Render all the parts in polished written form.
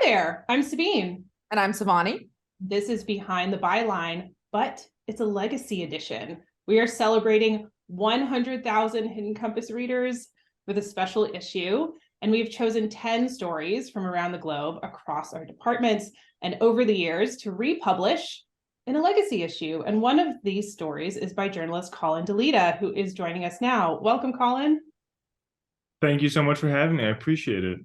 there, I'm Sabine. And I'm Savani. This is Behind the Byline, but it's a legacy edition. We are celebrating 100,000 Hidden Compass readers with a special issue, and we've chosen 10 stories from around the globe across our departments and over the years to republish in a legacy issue. And one of these stories is by journalist Colin Daileda, who is joining us now. Welcome, Colin. Thank you so much for having me. I appreciate it.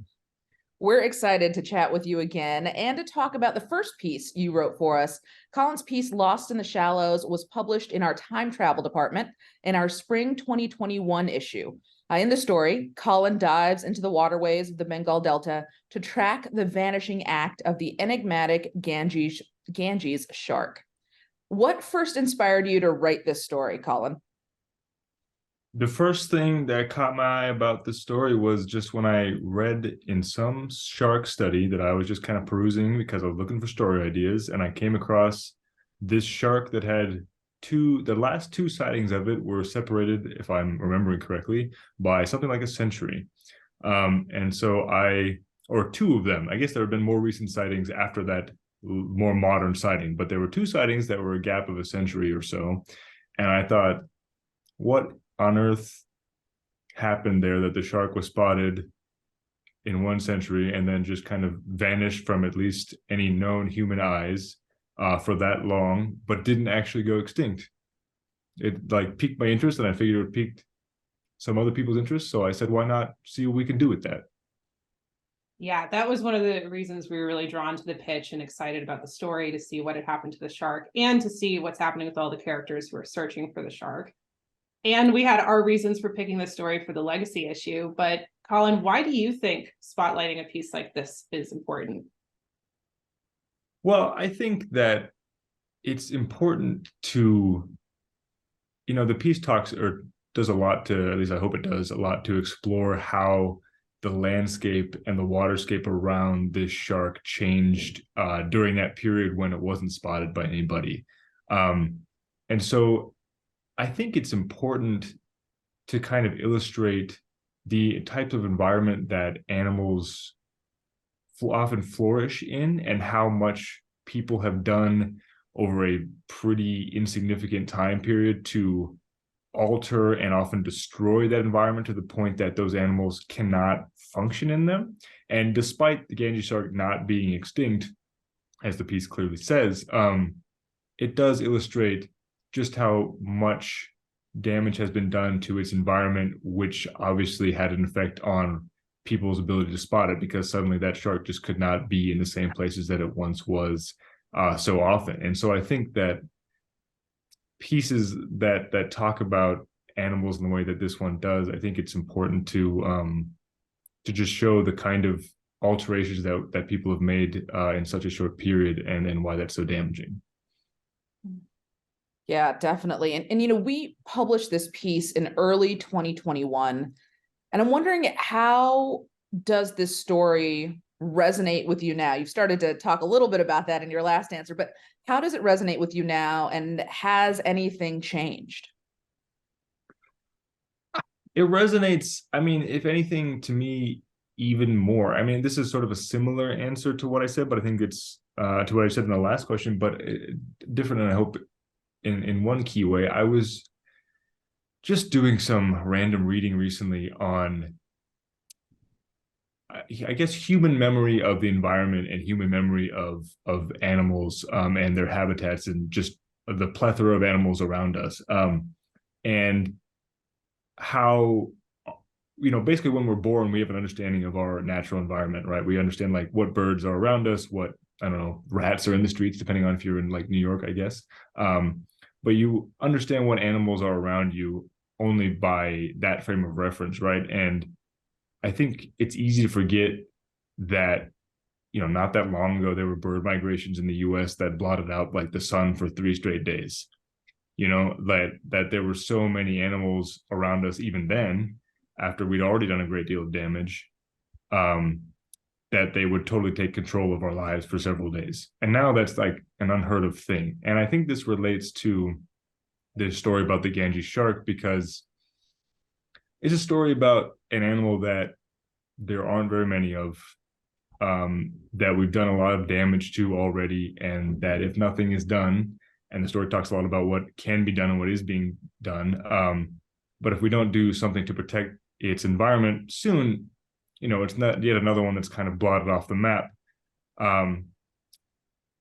We're excited to chat with you again and to talk about the first piece you wrote for us. Colin's piece, Lost in the Shallows, was published in our time travel department in our spring 2021 issue. In the story, Colin dives into the waterways of the Bengal Delta to track the vanishing act of the enigmatic Ganges shark. What first inspired you to write this story, Colin? The first thing that caught my eye about this story was just when I read in some shark study that I was just kind of perusing because I was looking for story ideas, and I came across this shark that had the last two sightings of it were separated, if I'm remembering correctly, by something like a century. And so or two of them, I guess there have been more recent sightings after that more modern sighting, but there were two sightings that were a gap of a century or so. And I thought, what on earth happened there that the shark was spotted in one century and then just kind of vanished from at least any known human eyes for that long, but didn't actually go extinct? It like piqued my interest, and I figured it would pique some other people's interest. So I said, why not see what we can do with that? Yeah, that was one of the reasons we were really drawn to the pitch and excited about the story, to see what had happened to the shark and to see what's happening with all the characters who are searching for the shark. And we had our reasons for picking this story for the legacy issue. But Colin, why do you think spotlighting a piece like this is important? Well, I think that it's important to, the piece talks or does a lot to, at least I hope it does a lot to explore how the landscape and the waterscape around this shark changed during that period when it wasn't spotted by anybody. And so I think it's important to kind of illustrate the types of environment that animals often flourish in, and how much people have done over a pretty insignificant time period to alter and often destroy that environment to the point that those animals cannot function in them. And despite the Ganges shark not being extinct, as the piece clearly says, it does illustrate just how much damage has been done to its environment, which obviously had an effect on people's ability to spot it, because suddenly that shark just could not be in the same places that it once was so often. And so I think that pieces that talk about animals in the way that this one does, I think it's important to just show the kind of alterations that people have made in such a short period, and why that's so damaging. Yeah, definitely. And we published this piece in early 2021, and I'm wondering, how does this story resonate with you now? You've started to talk a little bit about that in your last answer, but how does it resonate with you now, and has anything changed? It resonates, I mean, if anything, to me, even more. I mean, this is sort of a similar answer to what I said, but I think it's to what I said in the last question, but different, and I hope in one key way. I was just doing some random reading recently on, I guess, human memory of the environment and human memory of animals and their habitats, and just the plethora of animals around us, and how, basically when we're born, we have an understanding of our natural environment, right? We understand like what birds are around us, what, I don't know, rats are in the streets, depending on if you're in like New York, I guess. But you understand what animals are around you only by that frame of reference, right? And I think it's easy to forget that, not that long ago, there were bird migrations in the US that blotted out like the sun for 3 straight days. That there were so many animals around us even then, after we'd already done a great deal of damage, that they would totally take control of our lives for several days. And now that's like an unheard of thing. And I think this relates to the story about the Ganges shark, because it's a story about an animal that there aren't very many of that we've done a lot of damage to already, and that if nothing is done, and the story talks a lot about what can be done and what is being done, but if we don't do something to protect its environment soon, it's not yet another one that's kind of blotted off the map.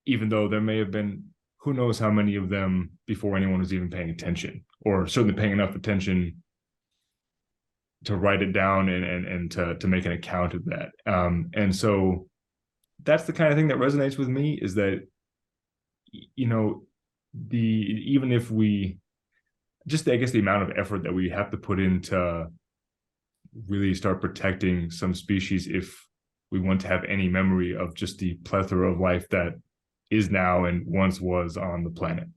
Even though there may have been who knows how many of them before anyone was even paying attention, or certainly paying enough attention to write it down and to make an account of that. And so that's the kind of thing that resonates with me, is that, even if we I guess the amount of effort that we have to put into really start protecting some species, if we want to have any memory of just the plethora of life that is now and once was on the planet.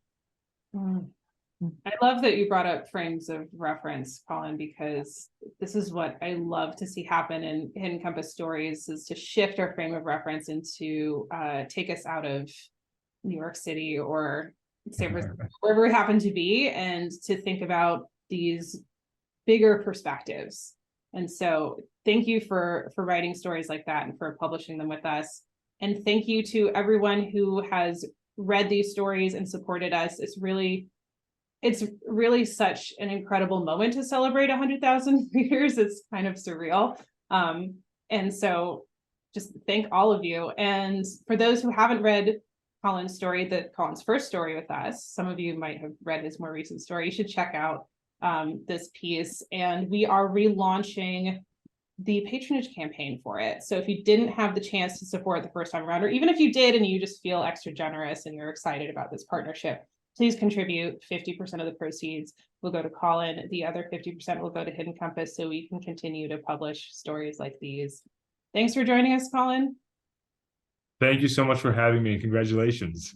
I love that you brought up frames of reference, Colin, because this is what I love to see happen in Hidden Compass stories, is to shift our frame of reference and to take us out of New York City or San Francisco, wherever we happen to be, and to think about these bigger perspectives. And so thank you for writing stories like that and for publishing them with us. And thank you to everyone who has read these stories and supported us. It's really such an incredible moment to celebrate 100,000 readers. It's kind of surreal. And so just thank all of you. And for those who haven't read Colin's first story with us, some of you might have read his more recent story, you should check out this piece. And we are relaunching the patronage campaign for it. So if you didn't have the chance to support the first time around, or even if you did and you just feel extra generous and you're excited about this partnership, please contribute. 50% of the proceeds will go to Colin. The other 50% will go to Hidden Compass, so we can continue to publish stories like these. Thanks for joining us, Colin. Thank you so much for having me, and congratulations.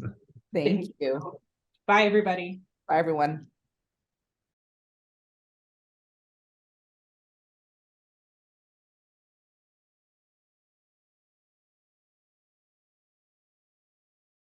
Thank you. Bye, everybody. Bye, everyone.